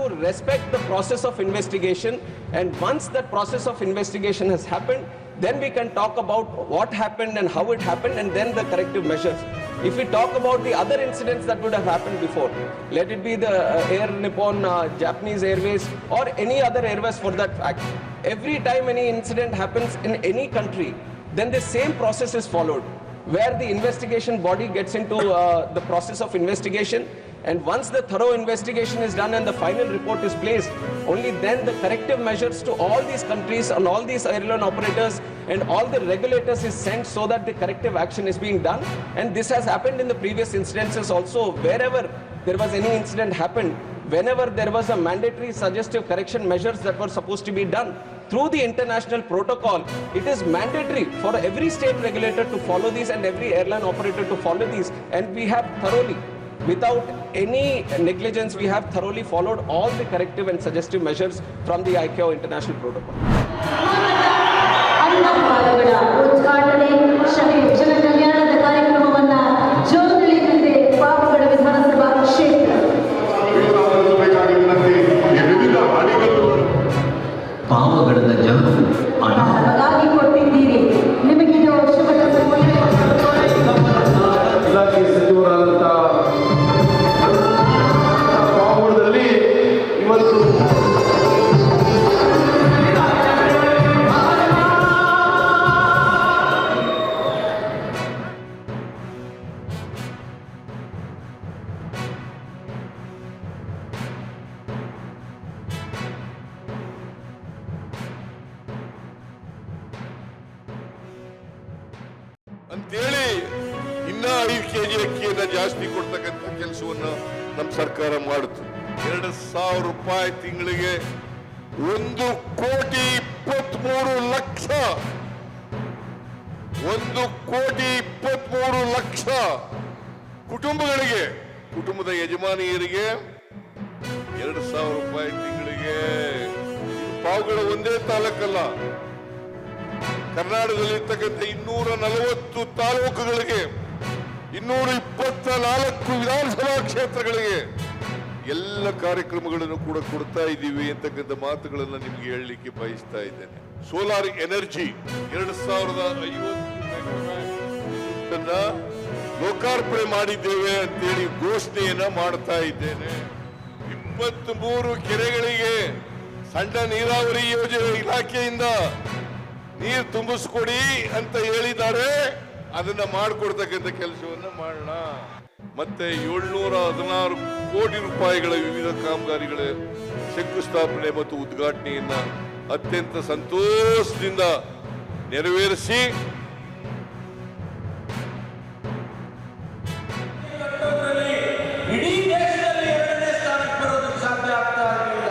to respect the process of investigation, and once that process of investigation has happened, then we can talk about what happened and how it happened, and then the corrective measures. If we talk about the other incidents that would have happened before, let it be the Air Nippon, Japanese Airways, or any other airways for that fact, every time any incident happens in any country, then the same process is followed, where the investigation body gets into the process of investigation, and once the thorough investigation is done and the final report is placed, only then the corrective measures to all these countries and all these airline operators and all the regulators is sent, so that the corrective action is being done. And this has happened in the previous incidences also. Wherever there was any incident happened, whenever there was a mandatory suggestive correction measures that were supposed to be done through the international protocol, it is mandatory for every state regulator to follow these and every airline operator to follow these. And we have thoroughly, without any negligence, we have thoroughly followed all the corrective and suggestive measures from the ICAO international protocol. ಪಾವಗಡದ ಜನರು ಹಾಗಾಗಿ ಕೊಟ್ಟಿದ್ದೀರಿ. ನಿಮಗೆ ಇದು ಇಲಾಖೆ ಸಚಿವರಾದಂಥ ಪಾವಗಡದಲ್ಲಿ ಇವತ್ತು ಅಂತೇಳಿ ಇನ್ನ 5 kg ಅಕ್ಕಿಯನ್ನ ಜಾಸ್ತಿ ಕೊಡ್ತಕ್ಕಂಥ ಕೆಲಸವನ್ನ ನಮ್ಮ ಸರ್ಕಾರ ಮಾಡಿತು. 2,000 ರೂಪಾಯಿ ತಿಂಗಳಿಗೆ 1,23,00,000 1,23,00,000 ಕುಟುಂಬಗಳಿಗೆ, ಕುಟುಂಬದ ಯಜಮಾನಿಯರಿಗೆ 2,000 ರೂಪಾಯಿ ತಿಂಗಳಿಗೆ. ಪಾವಗಡ ಒಂದೇ ತಾಲೂಕಲ್ಲ, ಕರ್ನಾಟಕದಲ್ಲಿರ್ತಕ್ಕಂಥ 240 ತಾಲೂಕುಗಳಿಗೆ, 224 ವಿಧಾನಸಭಾ ಕ್ಷೇತ್ರಗಳಿಗೆ ಎಲ್ಲ ಕಾರ್ಯಕ್ರಮಗಳನ್ನು ಕೂಡ ಕೊಡ್ತಾ ಇದ್ದೀವಿ ಅಂತಕ್ಕಂಥ ಮಾತುಗಳನ್ನು ನಿಮ್ಗೆ ಹೇಳಲಿಕ್ಕೆ ಬಯಸ್ತಾ ಇದ್ದೇನೆ. ಸೋಲಾರ್ ಎನರ್ಜಿ 2050 ಲೋಕಾರ್ಪಣೆ ಮಾಡಿದ್ದೇವೆ ಅಂತೇಳಿ ಘೋಷಣೆಯನ್ನ ಮಾಡ್ತಾ ಇದ್ದೇನೆ. 23 ಕೆರೆಗಳಿಗೆ ಸಣ್ಣ ನೀರಾವರಿ ಯೋಜನೆ ಇಲಾಖೆಯಿಂದ ನೀರು ತುಂಬಿಸ್ಕೊಡಿ ಅಂತ ಹೇಳಿದ್ದಾರೆ. ಅದನ್ನ ಮಾಡಿಕೊಡ್ತಕ್ಕಂಥ ಕೆಲಸವನ್ನ ಮಾಡೋಣ. ಮತ್ತೆ 716 ಕೋಟಿ ರೂಪಾಯಿಗಳ ವಿವಿಧ ಕಾಮಗಾರಿಗಳ ಶಂಕುಸ್ಥಾಪನೆ ಮತ್ತು ಉದ್ಘಾಟನೆಯನ್ನ ಅತ್ಯಂತ ಸಂತೋಷದಿಂದ ನೆರವೇರಿಸಿ ಇಡೀ ದೇಶದಲ್ಲಿ 2ನೇ ಸ್ಥಾನಕ್ಕೆ ಬರೋದಕ್ಕೆ ಸಾಧ್ಯ ಆಗ್ತಾ ಇರಲಿಲ್ಲ.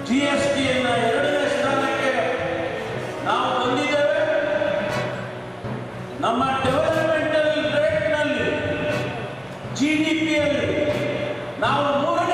GSTಯನ್ನ 2ನೇ ಸ್ಥಾನಕ್ಕೆ ನಾವು ಬಂದಿದ್ದೇವೆ. ನಮ್ಮ ಡೆವಲಪ್ಮೆಂಟಲ್ ರೇಟ್ನಲ್ಲಿ, GDPಯಲ್ಲಿ ನಾವು 3ನೇ